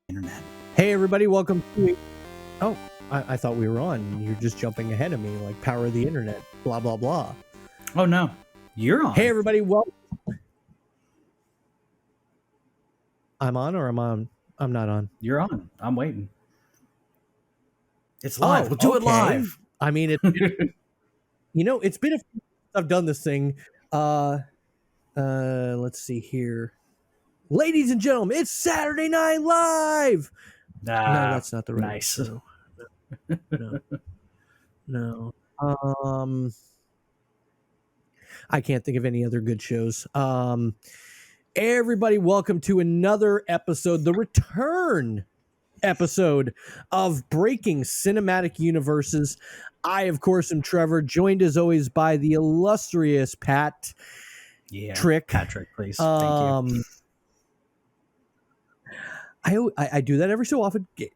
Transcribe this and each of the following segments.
Internet. Hey everybody, welcome to... Oh, I thought we were on. You're just jumping ahead of me, like power of the internet, blah, blah, blah. Oh, no. You're on. Hey everybody, welcome... I'm on or I'm on? I'm not on. You're on. I'm waiting. It's live. We'll do it okay. live. I mean, it's been a few years I've done this thing. Let's see here. Ladies and gentlemen, it's Saturday Night Live. No, that's not the right. Nice. No. I can't think of any other good shows. Everybody, welcome to another episode, the return episode of Breaking Cinematic Universes. I, of course, am Trevor, joined as always by the illustrious Pat. Yeah, Trick. Patrick, please. Thank you. I do that every so often. So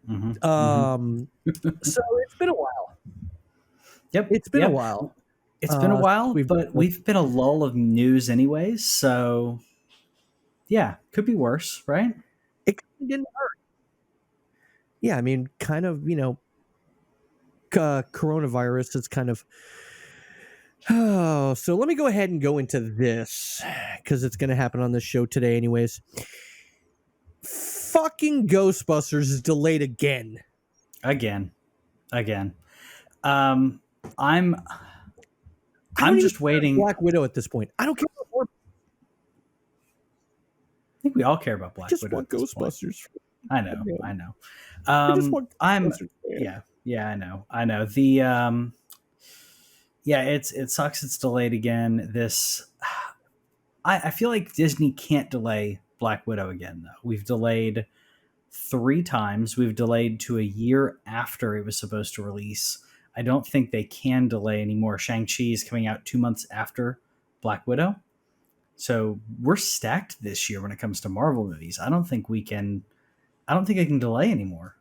it's been a while. Yep. It's been a while. It's been a while, but we've been a lull of news anyways. So, yeah, could be worse, right? It didn't hurt. Yeah, I mean, kind of, coronavirus is kind of... Oh, so let me go ahead and go into this, because it's going to happen on this show today anyways. Fucking Ghostbusters is delayed again. Again. I'm just waiting. Black Widow at this point. I don't care about more. I think we all care about Black Widow. Widow. I just want Ghostbusters. I know. I just want Ghostbusters. Yeah, I know. The it sucks it's delayed again. I feel like Disney can't delay Black Widow again, though. We've delayed 3 times. We've delayed to a year after it was supposed to release. I don't think they can delay anymore. Shang-Chi is coming out 2 months after Black Widow. So we're stacked this year when it comes to Marvel movies. I don't think I can delay anymore.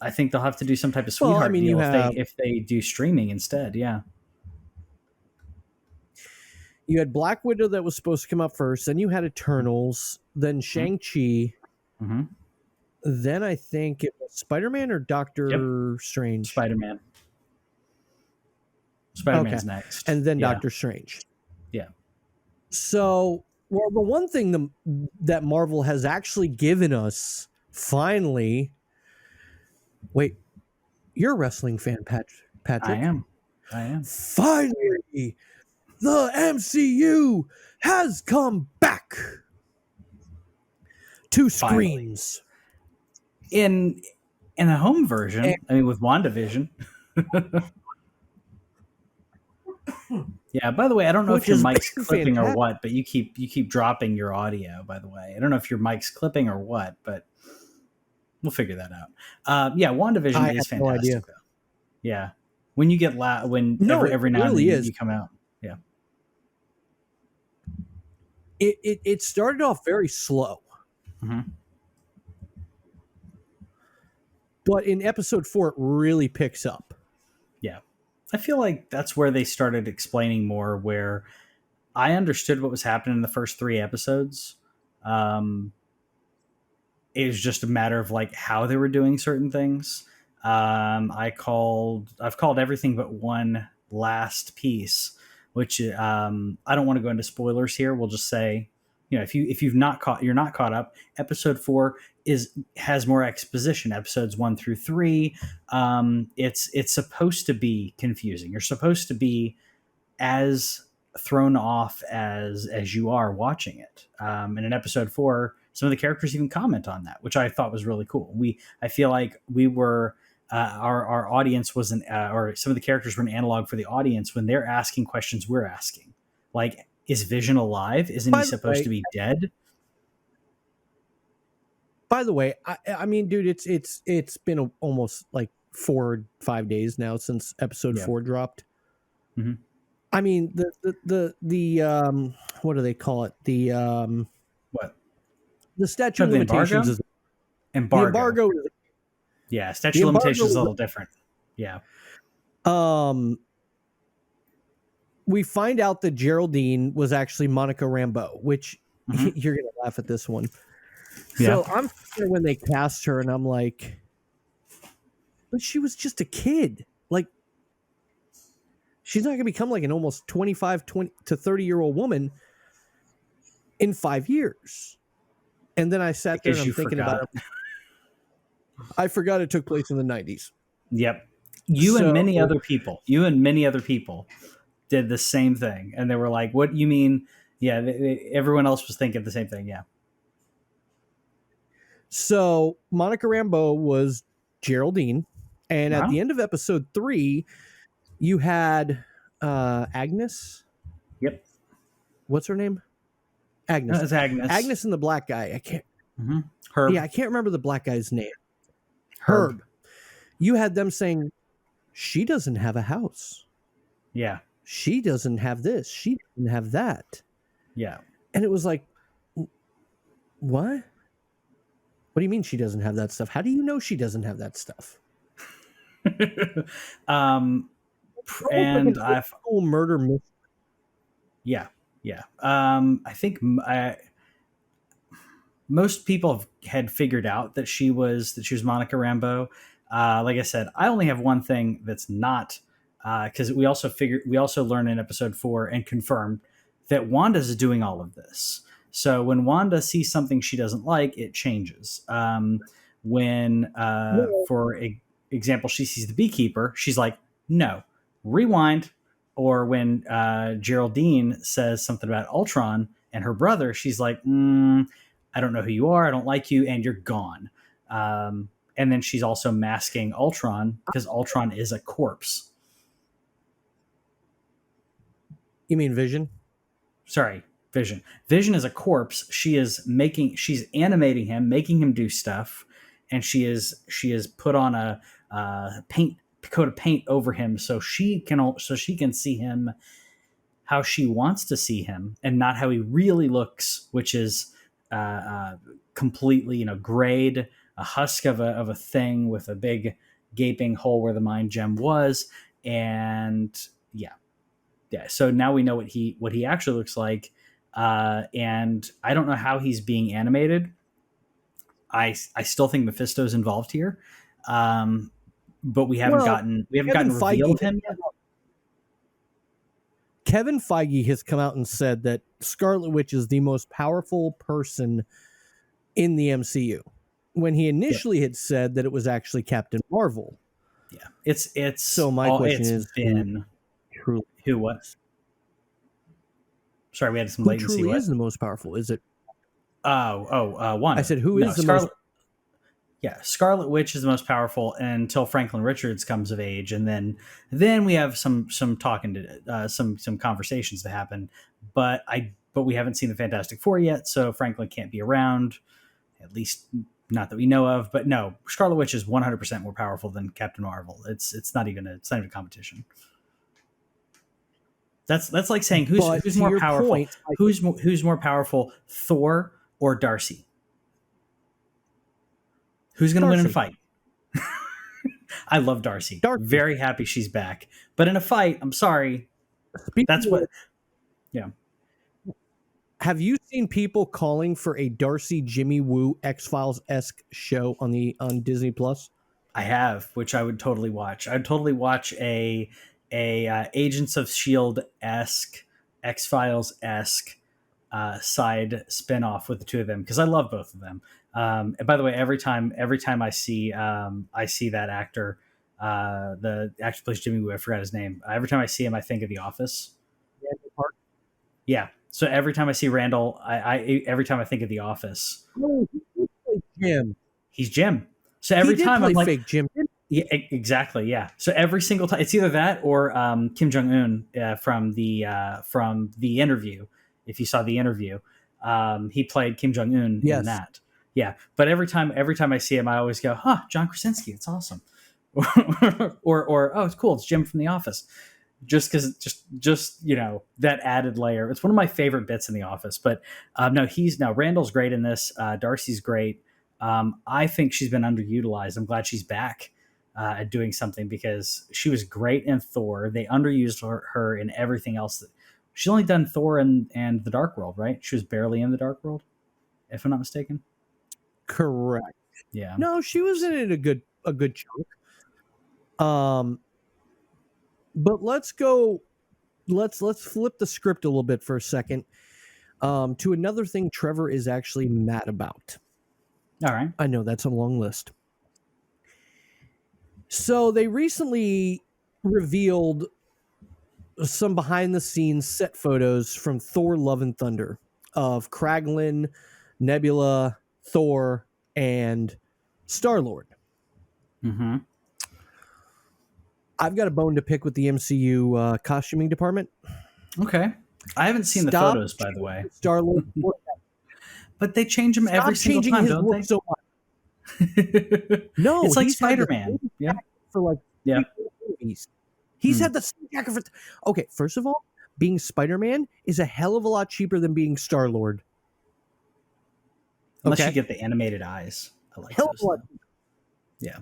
I think they'll have to do some type of sweetheart deal if they do streaming instead. Yeah. You had Black Widow that was supposed to come out first. Then you had Eternals. Then Shang-Chi. Mm-hmm. Then I think it was Spider-Man or Doctor Strange. Spider-Man's next. And then Doctor Strange. Yeah. So, well, the one thing that Marvel has actually given us, finally... Wait, you're a wrestling fan, Patrick? I am. Finally, the MCU has come back to screens. In a home version, with WandaVision. Yeah, by the way, I don't know if your mic's clipping or what, but you keep dropping your audio, by the way. I don't know if your mic's clipping or what, but we'll figure that out. WandaVision is fantastic. No idea. Though. Yeah. When you get every now and then you come out. Yeah. It started off very slow. Mm-hmm. But in episode 4, it really picks up. Yeah. I feel like that's where they started explaining more, where I understood what was happening in the first 3 episodes. It was just a matter of like how they were doing certain things. I've called everything but one last piece, which I don't want to go into spoilers here. We'll just say, if you're not caught up. Episode 4 has more exposition. Episodes 1 through 3, it's supposed to be confusing. You're supposed to be as thrown off as you are watching it. And in episode 4, some of the characters even comment on that, which I thought was really cool. I feel like we were our audience wasn't, or some of the characters were an analog for the audience when they're asking questions we're asking. Like, is Vision alive? Isn't he supposed to be dead? By the way, I mean, dude, it's been almost like 4 or 5 days now since episode 4 dropped. Mm-hmm. I mean, the what do they call it? The what? The statute of limitations is embargo. The embargo. Yeah, statute of limitations is a little different. Yeah. We find out that Geraldine was actually Monica Rambeau, which you're gonna laugh at this one. So I'm thinking when they cast her, and I'm like, but she was just a kid. Like, she's not going to become like an almost 25 to 30-year-old woman in 5 years. And then I sat there and I'm thinking about it. I forgot it took place in the 90s. Yep. You and many other people did the same thing. And they were like, what you mean? Yeah, everyone else was thinking the same thing. Yeah. So Monica Rambeau was Geraldine. And at the end of episode 3, you had Agnes. Yep. What's her name? Agnes. No, it's Agnes. Agnes and the black guy. I can't. Mm-hmm. Herb. Yeah, I can't remember the black guy's name. Herb. You had them saying, she doesn't have a house. Yeah. She doesn't have this. She doesn't have that. Yeah. And it was like, what? What do you mean she doesn't have that stuff? How do you know she doesn't have that stuff? And I've murder mystery. Yeah. I think most people had figured out that she was Monica Rambeau. Like I said, I only have one thing that's not, because we also learned in episode 4 and confirmed that Wanda's doing all of this. So when Wanda sees something she doesn't like, it changes. When, for example, she sees the beekeeper, she's like, no, rewind. Or when Geraldine says something about Ultron and her brother, she's like, I don't know who you are, I don't like you, and you're gone. And then she's also masking Ultron because Ultron is a corpse. You mean Vision? Sorry, Vision. Vision is a corpse. She's animating him, making him do stuff, and she is put on a coat of paint over him so she can see him how she wants to see him and not how he really looks, which is completely grayed, a husk of a thing with a big gaping hole where the mind gem was. And yeah, so now we know what he actually looks like. And I don't know how he's being animated. I still think Mephisto's involved here. But we haven't gotten reveal of him yet. Kevin Feige has come out and said that Scarlet Witch is the most powerful person in the MCU, when he initially had said that it was actually Captain Marvel. Yeah, it's so my question is, truly who was? Sorry, we had some latency. Who truly is the most powerful? Is it? One. I said, who is the most? Yeah, Scarlet Witch is the most powerful until Franklin Richards comes of age, and then we have some talking to some conversations to happen. But we haven't seen the Fantastic Four yet, so Franklin can't be around, at least not that we know of. But no, Scarlet Witch is 100% more powerful than Captain Marvel. It's not even a competition. That's like saying who's more powerful? Who's more powerful, Thor or Darcy? Who's going to win in a fight? I love Darcy. Very happy she's back. But in a fight, I'm sorry. Yeah. Have you seen people calling for a Darcy Jimmy Woo X-Files-esque show on Disney Plus? I have, which I would totally watch. I'd totally watch a Agents of S.H.I.E.L.D.-esque, X-Files-esque side spinoff with the two of them, because I love both of them. And by the way, every time I see that actor, the actor who plays Jimmy Woo, I forgot his name. Every time I see him, I think of The Office. Yeah. So every time I see Randall, every time I think of The Office. Oh, Jim. He's Jim. So every time I'm like, fake Jim. Yeah, exactly. Yeah. So every single time, it's either that or Kim Jong-un from the interview. If you saw The Interview, he played Kim Jong-un in that. Yeah. But every time I see him, I always go, John Krasinski. It's awesome. or oh, it's cool. It's Jim from The Office. Just because, just that added layer. It's one of my favorite bits in The Office. But no, Randall's great in this. Darcy's great. I think she's been underutilized. I'm glad she's back at doing something, because she was great in Thor. They underused her in everything else. She's only done Thor and the Dark World, right? She was barely in the Dark World, if I'm not mistaken. Correct. Yeah. No, she was in it a good chunk. But let's flip the script a little bit for a second. To another thing Trevor is actually mad about. All right. I know that's a long list. So they recently revealed some behind the scenes set photos from Thor Love and Thunder of Kraglin, Nebula, Thor, and Star-Lord. Mm-hmm. I've got a bone to pick with the MCU costuming department. Okay. I haven't seen the photos, by the way. Star-Lord. But they change him every single time, don't they? So much. No, it's like Spider-Man. Yeah. For like movies. He's had the same jacket for. Okay, first of all, being Spider-Man is a hell of a lot cheaper than being Star-Lord. Unless you get the animated eyes. I like those. Yeah.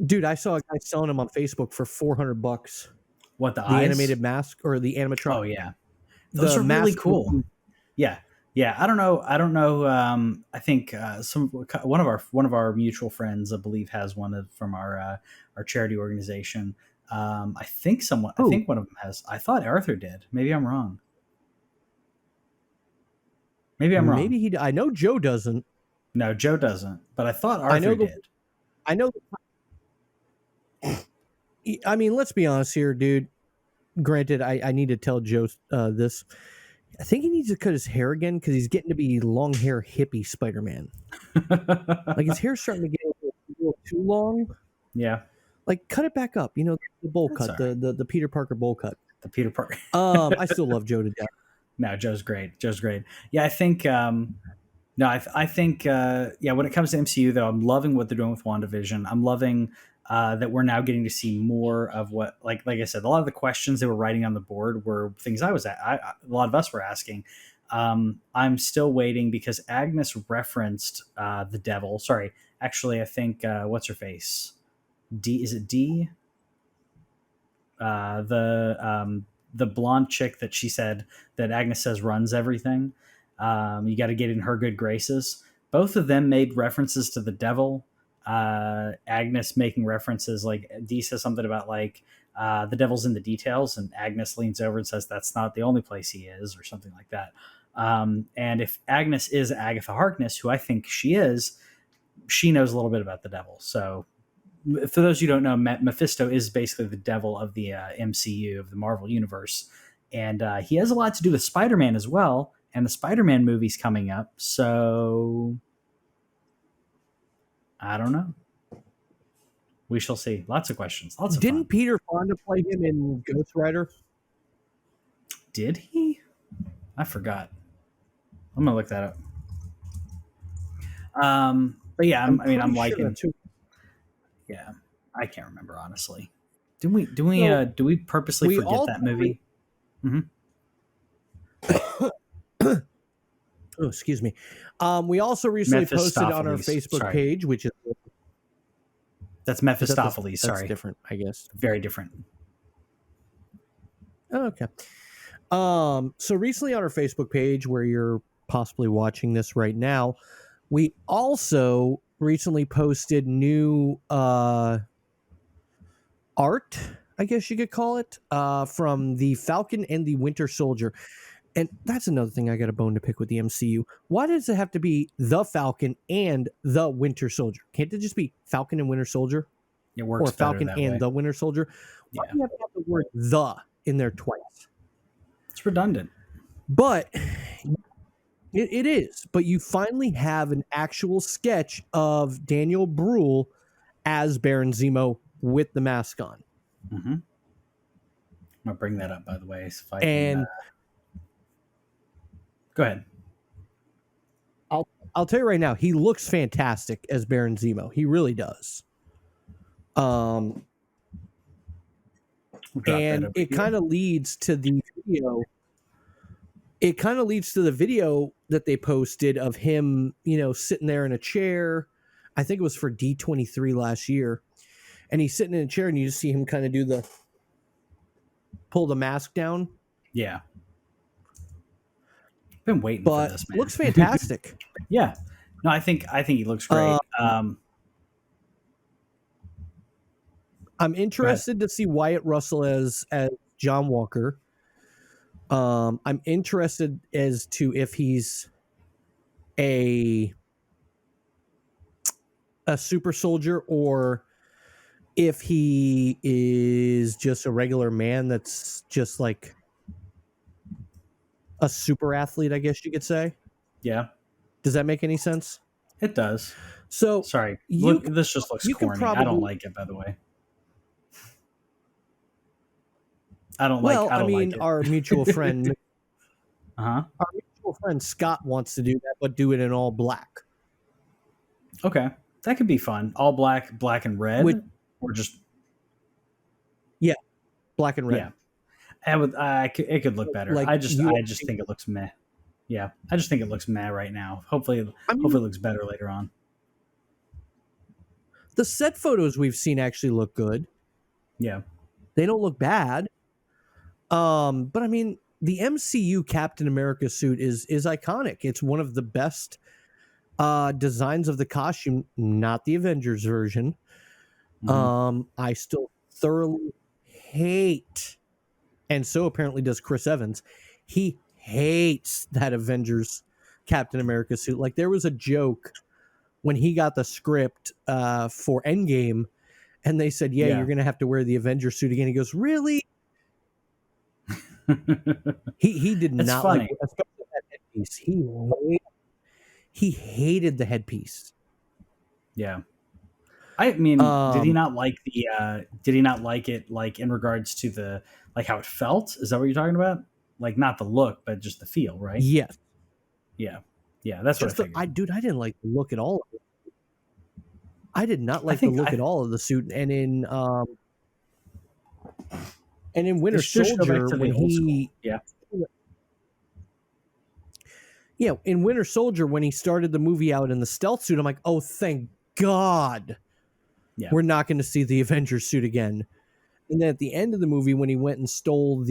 Dude, I saw a guy selling them on Facebook for $400. What, the eyes? animated mask or the animatronic? Oh yeah, those are really cool. Yeah. I don't know. I think one of our mutual friends, I believe, has one from our charity organization. I think one of them has. I thought Arthur did. Maybe I'm wrong. Maybe I know Joe doesn't. No, Joe doesn't. But I thought Arthur did. I know. I mean, let's be honest here, dude. Granted, I need to tell Joe this. I think he needs to cut his hair again because he's getting to be long hair hippie Spider-Man. Like his hair's starting to get a little too long. Yeah. Like cut it back up. You know, the bowl cut, the Peter Parker bowl cut. The Peter Parker. I still love Joe to death. No, Joe's great. Yeah, I think. I think. When it comes to MCU, though, I'm loving what they're doing with WandaVision. I'm loving that we're now getting to see more of what, like I said, a lot of the questions they were writing on the board were things a lot of us were asking. I'm still waiting because Agnes referenced the devil. Sorry, actually, I think what's her face? Is it D? The blonde chick that she said that Agnes says runs everything. You got to get in her good graces. Both of them made references to the devil. Agnes making references, like Dee says something about like the devil's in the details, and Agnes leans over and says that's not the only place he is, or something like that. And if Agnes is Agatha Harkness, who I think she is, she knows a little bit about the devil. So for those who don't know, Mephisto is basically the devil of the MCU, of the Marvel Universe. And he has a lot to do with Spider-Man as well. And the Spider-Man movie's coming up. So I don't know. We shall see. Lots of questions. Lots of Didn't fun. Peter Fonda play him in Ghost Rider? Did he? I forgot. I'm going to look that up. But yeah, I'm liking. Yeah, I can't remember, honestly. Do we purposely forget that movie? Mm-hmm. Oh, excuse me. We also recently posted on our Facebook page, which is that's Mephistopheles. That's different, I guess. Very different. Oh, okay. So recently on our Facebook page, where you're possibly watching this right now, we also recently posted new art, I guess you could call it, from the Falcon and the Winter Soldier. And that's another thing I got a bone to pick with the MCU. Why does it have to be the Falcon and the Winter Soldier? Can't it just be Falcon and Winter Soldier? It works. Or Falcon and the Winter Soldier? Why do you have to have the word "the" in there twice? It's redundant. But it is. But you finally have an actual sketch of Daniel Bruhl as Baron Zemo with the mask on. Mm-hmm. I'm gonna bring that up, by the way. If I can, go ahead. I'll tell you right now, he looks fantastic as Baron Zemo. He really does. And it kind of leads to the video. It kind of leads to the video that they posted of him, sitting there in a chair. I think it was for D23 last year. And he's sitting in a chair and you just see him kind of pull the mask down. Yeah. Been waiting for this, man. Looks fantastic. Yeah. No, I think he looks great. I'm Go ahead. interested to see Wyatt Russell as John Walker. I'm interested as to if he's a super soldier or if he is just a regular man that's just like a super athlete, I guess you could say. Yeah, Does that make any sense? it does. So Sorry, you look, this just looks you can corny. I don't probably, like it. By the way, I don't like. well, I I don't like mean, it. our mutual friend Uh huh. Scott wants to do that, but do it in all black. Okay, that could be fun. All black, black and Which, red, or just yeah, black and red. yeah. It could look better. Like you, I just think it looks meh. Yeah, I just think it looks meh right now. Hopefully, I mean, hopefully it looks better later on. the set photos we've seen actually look good. Yeah. They don't look bad. But I mean, the MCU Captain America suit is iconic. It's one of the best designs of the costume, not the Avengers version. Mm-hmm. I still thoroughly hate, and so apparently does Chris Evans. He hates that Avengers Captain America suit. Like there was a joke when he got the script for Endgame, and they said, "Yeah, Yeah. you're gonna have to wear the Avenger suit again." He goes, "Really?" He did It's not like, funny. especially that headpiece. He hated the headpiece. Yeah. I mean, did he Um, not like the? Did he not like it? Like in regards to the like how it felt? Is that what you're talking about? Like not the look, but just the feel, right? yes, Yeah. Yeah. That's what I just the, figured. I didn't like the look at all. I did not I like the think look I at all of the suit, and in Winter they should just go back Soldier to the when old school. he, Yeah. yeah, in Winter Soldier when he started the movie out in the stealth suit, I'm like, oh, thank God, Yeah. we're not going to see the Avengers suit again. And then at the end of the movie, when he went and stole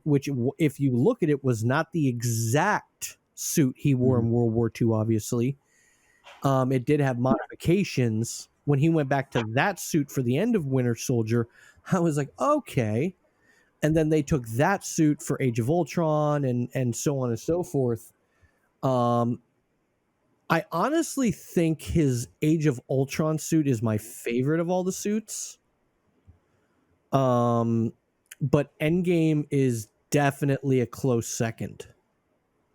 which if you look at it, was not the exact suit he wore Mhm. in World War II, obviously. It did have modifications. When he went back to that suit for the end of Winter Soldier, I was like, okay. And then they took that suit for Age of Ultron and so on and so forth. I honestly think his Age of Ultron suit is my favorite of all the suits. But Endgame is definitely a close second.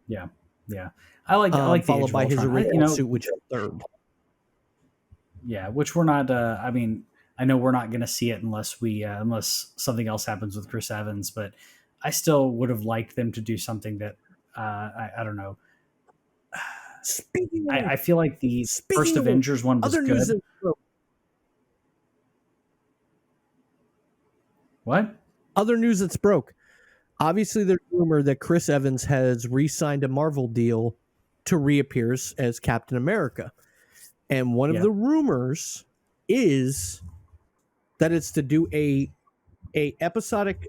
Yeah. Yeah. I like the Age Followed of by his Ultron. original suit, which is third. Yeah, which we're not. I mean, I know we're not going to see it unless something else happens with Chris Evans, but I still would have liked them to do something that I don't know. Speaking I feel like the first speaking of which, Avengers one was other news good. that broke, What? other news that's broke. Obviously, there's rumor that Chris Evans has re-signed a Marvel deal to reappear as Captain America, and one of Yeah. the rumors is that it's to do a episodic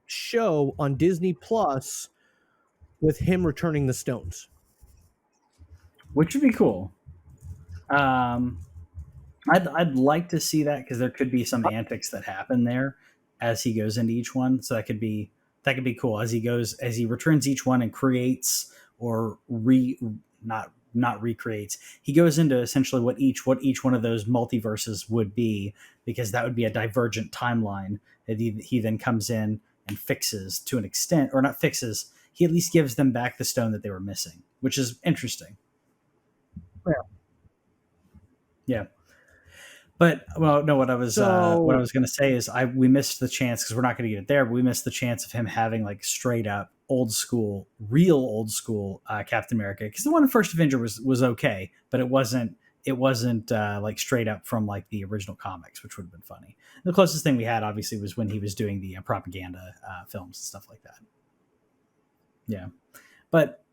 show on Disney Plus with him returning the stones. Which would be cool. Um, I'd like to see that because there could be some antics that happen there as he goes into each one. So that could be cool as he returns each one and creates or not recreates. He goes into essentially what each one of those multiverses would be because that would be a divergent timeline that he then comes in and fixes to an extent or not fixes. He at least gives them back the stone that they were missing, which is interesting. Yeah. Yeah. But well, no. What I So was going to say is we missed the chance because we're not going to get it there. But we missed the chance of him having like straight up old school, real old school Captain America. Because the one in First Avenger was okay, but it wasn't like straight up from like the original comics, which would have been funny. The closest thing we had obviously was when he was doing the propaganda films and stuff like that. Yeah, but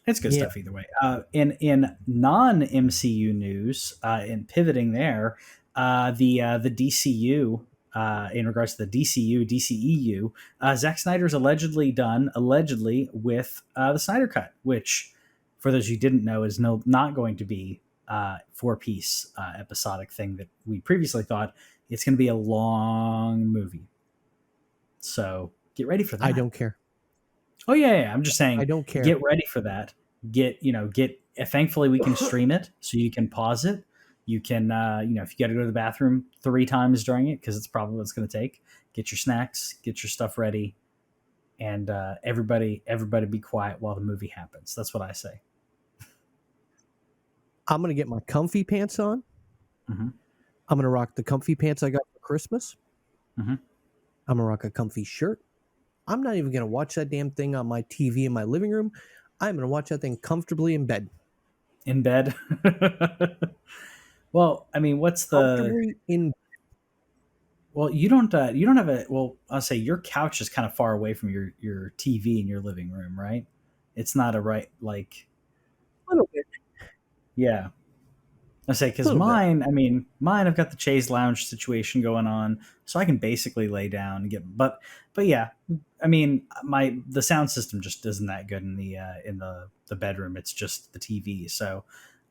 it's good yeah, stuff either way. In non MCU news, in pivoting there, the DCU. In regards to the DCEU, Zack Snyder's allegedly with the Snyder Cut, which, for those who didn't know, is not going to be 4-piece episodic thing that we previously thought. It's going to be a long movie. So get ready for that. I don't care. Oh yeah. I'm just saying, I don't care. get ready for that. Thankfully we can stream it, so you can pause it. You can, if you got to go to the bathroom 3 times during it, because it's probably what it's going to take, get your snacks, get your stuff ready, and everybody be quiet while the movie happens. That's what I say. I'm going to get my comfy pants on. Mm-hmm. I'm going to rock the comfy pants I got for Christmas. Mm-hmm. I'm going to rock a comfy shirt. I'm not even going to watch that damn thing on my TV in my living room. I'm going to watch that thing comfortably in bed. In bed? Well, I mean, what's the... Well, you don't have a... Well, I'll say your couch is kind of far away from your TV in your living room, right? It's not a right, like... A little bit. Yeah. I say, because mine, I've got the chaise lounge situation going on, so I can basically lay down and get... But yeah, I mean, the sound system just isn't that good in the bedroom. It's just the TV, so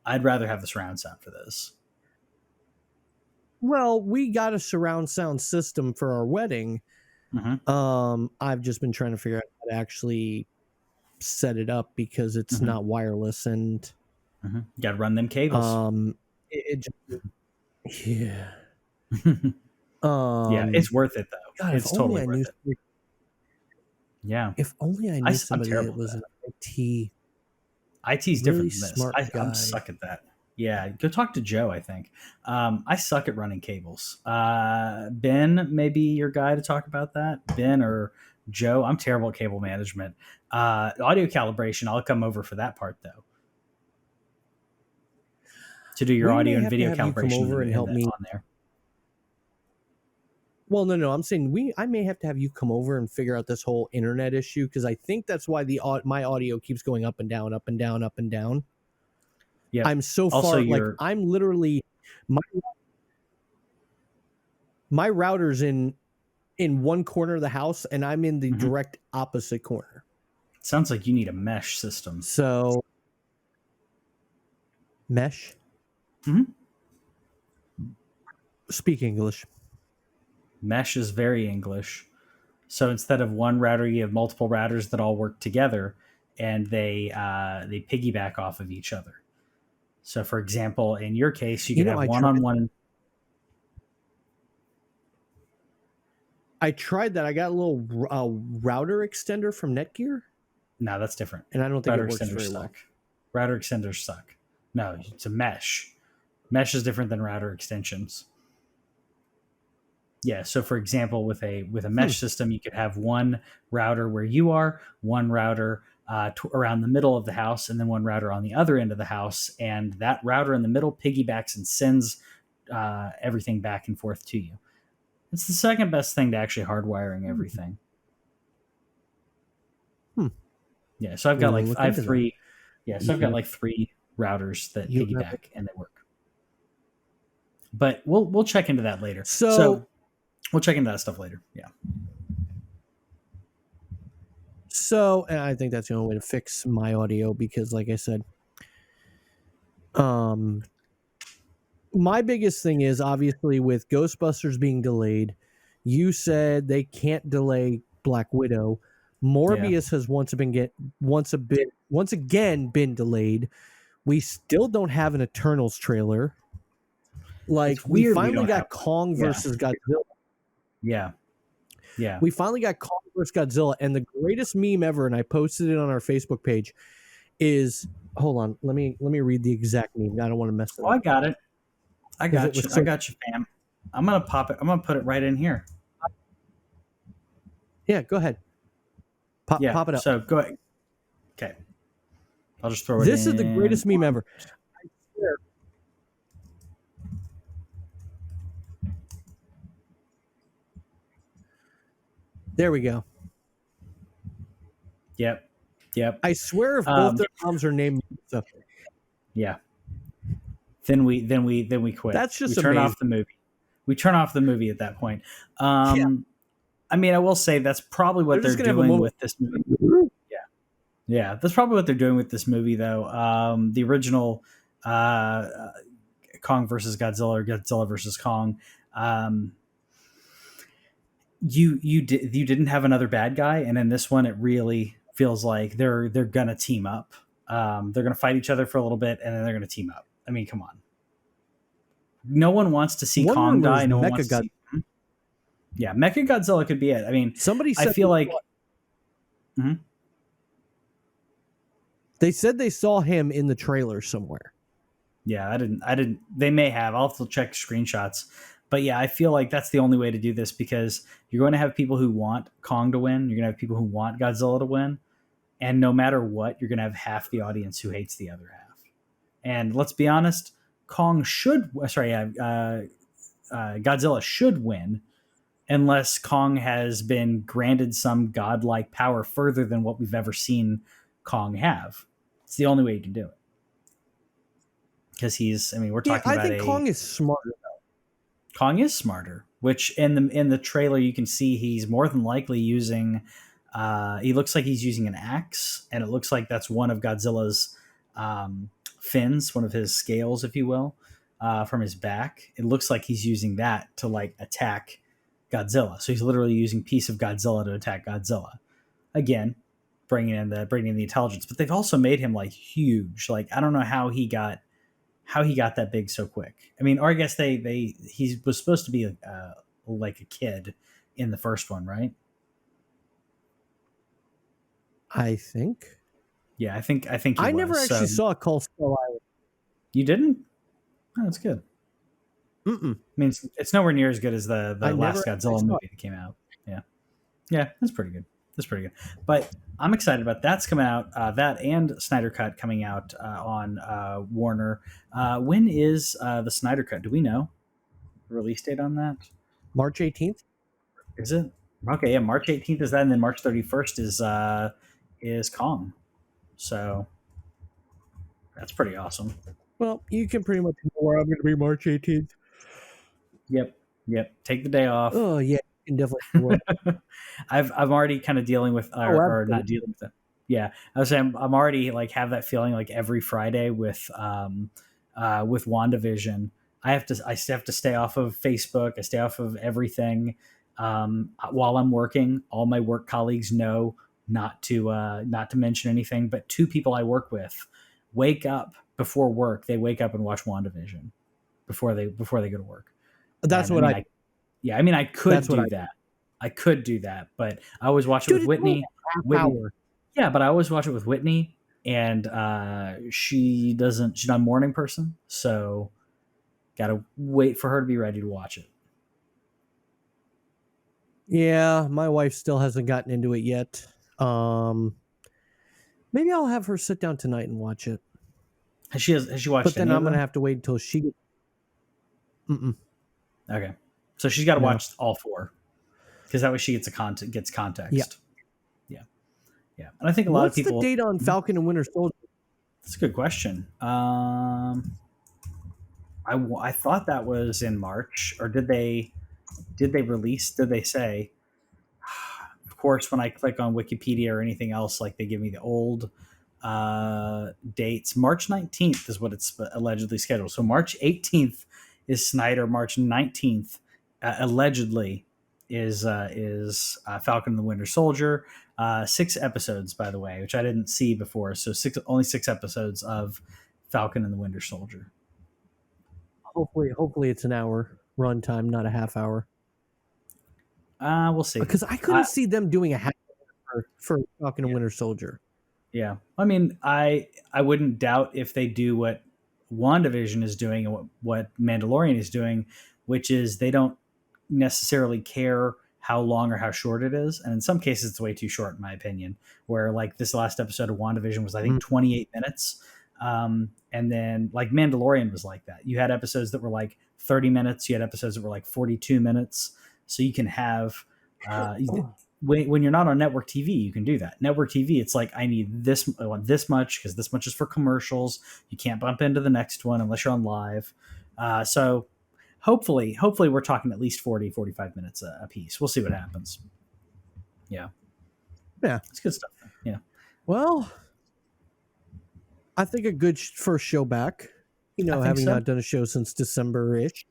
I'd rather have the surround sound for this. Well, we got a surround sound system for our wedding. Mm-hmm. I've just been trying to figure out how to actually set it up because it's Mm-hmm. not wireless, and you got to run them cables. Yeah. Yeah, it's worth it though. God, it's totally worth it. Yeah. If only I knew somebody that was an IT. IT's different than this. I'm suck at that. Yeah, go talk to Joe, I think. I suck at running cables. Ben, maybe your guy to talk about that? Ben or Joe? I'm terrible at cable management. Audio calibration, I'll come over for that part, though. To do your audio and video calibration. You come over and help me on there. Well, no. I'm saying I may have to have you come over and figure out this whole internet issue, because I think that's why my audio keeps going up and down, up and down, up and down. Yeah, I'm so far, like I'm literally my router's in one corner of the house, and I'm in the direct opposite corner. Sounds like you need a mesh system. So mesh. Speak English. Mesh is very English. So instead of one router, you have multiple routers that all work together, and they piggyback off of each other. So, for example, in your case, you could have one-on-one. I tried that. I got a little router extender from Netgear. No, that's different. And I don't think it works very well. Router extenders suck. No, it's a mesh. Mesh is different than router extensions. Yeah, so for example, with a mesh system, you could have one router where you are, one router around the middle of the house, and then one router on the other end of the house, and that router in the middle piggybacks and sends everything back and forth to you. It's the second best thing to actually hardwiring everything. Yeah, so I've got three. Yeah, so I've got like 3 routers that piggyback and they work. But we'll check into that later. So we'll check into that stuff later. Yeah. So, and I think that's the only way to fix my audio, because like I said, my biggest thing is obviously with Ghostbusters being delayed. You said they can't delay Black Widow. Morbius has once again been delayed. We still don't have an Eternals trailer. Like, we finally got Kong versus Godzilla. Yeah. Yeah. We finally got Kong vs. Godzilla, and the greatest meme ever, and I posted it on our Facebook page, is, hold on, let me read the exact meme. I don't want to mess it up. I got it. I got you, fam. I'm gonna pop it. I'm gonna put it right in here. Yeah, go ahead. Pop it up. So go ahead. Okay. I'll just throw it in. This is the greatest meme ever. I swear. There we go. Yep. I swear if both their moms are named something. Yeah. Then we quit. That's just we turn off the movie. We turn off the movie at that point. I mean, I will say that's probably what they're doing with this movie. Yeah. That's probably what they're doing with this movie, though. The original Kong versus Godzilla or Godzilla versus Kong. You didn't have another bad guy, and in this one, it really feels like they're gonna team up. They're gonna fight each other for a little bit, and then they're gonna team up. I mean, come on. No one wants to see One Kong rumor is die. No one Mecha wants to God. see. Yeah, Mecha Godzilla could be it. I mean, Somebody I said feel like. Mhm. they said they saw him in the trailer somewhere. Yeah, I didn't. They may have. I'll have to check screenshots. But yeah, I feel like that's the only way to do this because you're going to have people who want Kong to win. You're going to have people who want Godzilla to win. And no matter what, you're going to have half the audience who hates the other half. And let's be honest, Godzilla should win unless Kong has been granted some godlike power further than what we've ever seen Kong have. It's the only way you can do it. Because we're talking about I think Kong is smarter. Kong is smarter, which in the trailer you can see he's more than likely using. He looks like he's using an axe, and it looks like that's one of Godzilla's fins, one of his scales, if you will, from his back. It looks like he's using that to like attack Godzilla. So he's literally using piece of Godzilla to attack Godzilla. Again, bringing in the intelligence, but they've also made him like huge. Like I don't know how he got that big so quick. I mean, or I guess he was supposed to be like a kid in the first one, right? I think. Yeah, I think I never actually saw Call Skull Island. You didn't? Oh, that's good. Mm-mm. I mean, it's nowhere near as good as the last Godzilla movie that came out. Yeah, that's pretty good. But I'm excited about that's coming out. That and Snyder Cut coming out on Warner. When is the Snyder Cut? Do we know release date on that? March 18th. Is it? Okay, yeah, March 18th is that, and then March 31st is Kong. So that's pretty awesome. Well, you can pretty much know where I'm going to be March 18th. Yep. Take the day off. Oh yeah, you can definitely. I'm already kind of dealing with, or not dealing with it. Yeah, I was saying I'm already like have that feeling like every Friday with WandaVision. I have to stay off of Facebook. I stay off of everything while I'm working. All my work colleagues know not to mention anything. But two people I work with wake up before work. They wake up and watch WandaVision before they go to work. That's what I. Yeah, I mean, I could do that. I could do that, but I always watch it with Whitney. Yeah, but I always watch it with Whitney, and she's not a morning person, so gotta wait for her to be ready to watch it. Yeah, my wife still hasn't gotten into it yet. Maybe I'll have her sit down tonight and watch it. Has she watched? But then I'm gonna have to wait until she. Okay, so she's got to watch all four, because that way she gets context. Yeah, and I think a lot of people. What's the date on Falcon and Winter Soldier? That's a good question. I thought that was in March, or did they release? Did they say? Of course, when I click on Wikipedia or anything else, like they give me the old dates. March 19th is what it's allegedly scheduled. So March 18th is Snyder. March 19th allegedly is Falcon and the Winter Soldier. 6 episodes, by the way, which I didn't see before. So only 6 episodes of Falcon and the Winter Soldier. Hopefully it's an hour runtime, not a half hour. We'll see. Because I couldn't see them doing a half hour for Falcon and Winter Soldier. Yeah, I mean, I wouldn't doubt if they do what WandaVision is doing and what Mandalorian is doing, which is they don't necessarily care how long or how short it is, and in some cases it's way too short in my opinion, where like this last episode of WandaVision was I think 28 minutes, and then like Mandalorian was like that. You had episodes that were like 30 minutes, you had episodes that were like 42 minutes, so you can have when you're not on network TV, you can do that. Network TV, it's like I want this much because this much is for commercials. You can't bump into the next one unless you're on live. So hopefully we're talking at least 45 minutes a piece. We'll see what happens. Yeah, it's good stuff. Yeah. Well, I think a good first show back. You know, I think having so. not done a show since December-ish.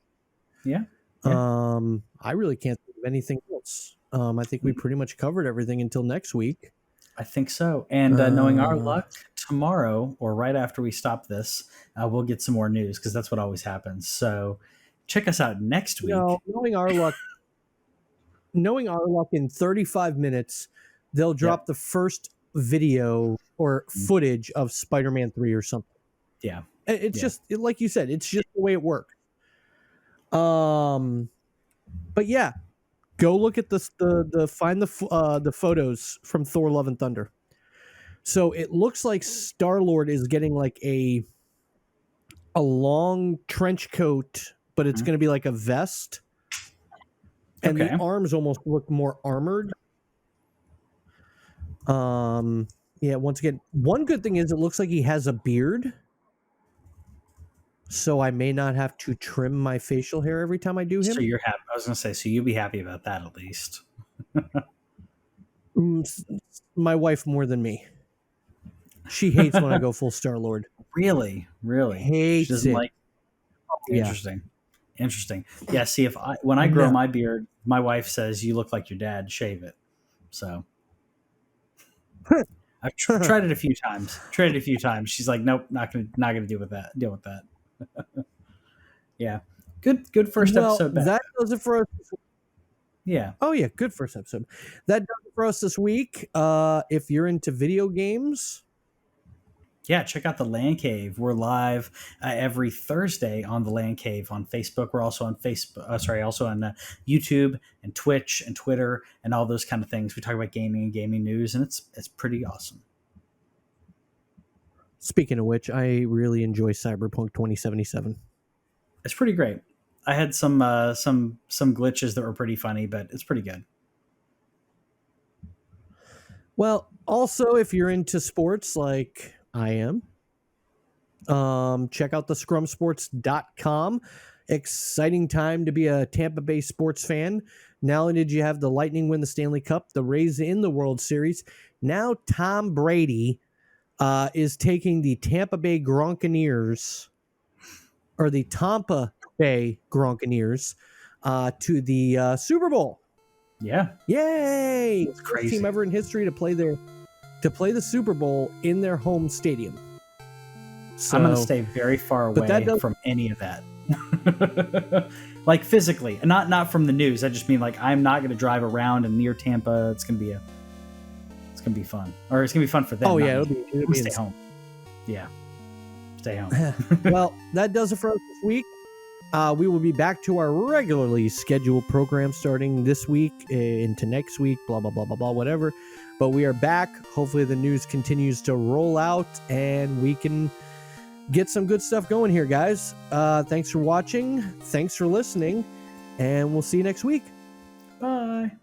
Yeah. I really can't think of anything else. I think we pretty much covered everything until next week. I think so. And knowing our luck, tomorrow or right after we stop this, we'll get some more news because that's what always happens. So check us out next week. No, knowing our luck in 35 minutes, they'll drop the first video or footage of Spider-Man 3 or something. Yeah. It's just like you said, it's just the way it works. But yeah, go look at find the photos from Thor: Love and Thunder. So it looks like Star-Lord is getting like a long trench coat, but it's going to be like a vest. And the arms almost look more armored. Yeah, once again, one good thing is it looks like he has a beard. So I may not have to trim my facial hair every time I do him. So you're happy. I was going to say, so you'll be happy about that at least. My wife more than me. She hates when I go full Star-Lord. Really? Hates she doesn't it. Like. Interesting. Yeah. See, when I grow my beard, my wife says you look like your dad. Shave it. So I've tried it a few times. She's like, nope, not gonna deal with that. Yeah. Good first episode back. That does it for us. Yeah. Oh yeah, good first episode. That does it for us this week. If you're into video games, yeah, check out TheLanCave. We're live every Thursday on TheLanCave on Facebook. We're also on also on YouTube and Twitch and Twitter and all those kind of things. We talk about gaming and gaming news, and it's pretty awesome. Speaking of which, I really enjoy Cyberpunk 2077. It's pretty great. I had some glitches that were pretty funny, but it's pretty good. Well, also if you're into sports like I am, check out the scrumsports.com. Exciting time to be a Tampa Bay sports fan. Not only did you have the Lightning win the Stanley Cup, the Rays in the World Series, now Tom Brady is taking the Tampa Bay Gronkaneers, or the Tampa Bay Gronkaneers, to the Super Bowl. Yeah. Yay! It's crazy. First team ever in history to play the Super Bowl in their home stadium. So, I'm going to stay very far away from any of that. Like physically, and not from the news. I just mean like I'm not going to drive around and near Tampa. It's going to be fun, or it's going to be fun for them. Oh yeah, it'll be stay home. Yeah, stay home. Well, that does it for us this week. We will be back to our regularly scheduled program starting this week into next week, blah, blah, blah, blah, blah, whatever. But we are back. Hopefully the news continues to roll out and we can get some good stuff going here, guys. Thanks for watching. Thanks for listening. And we'll see you next week. Bye.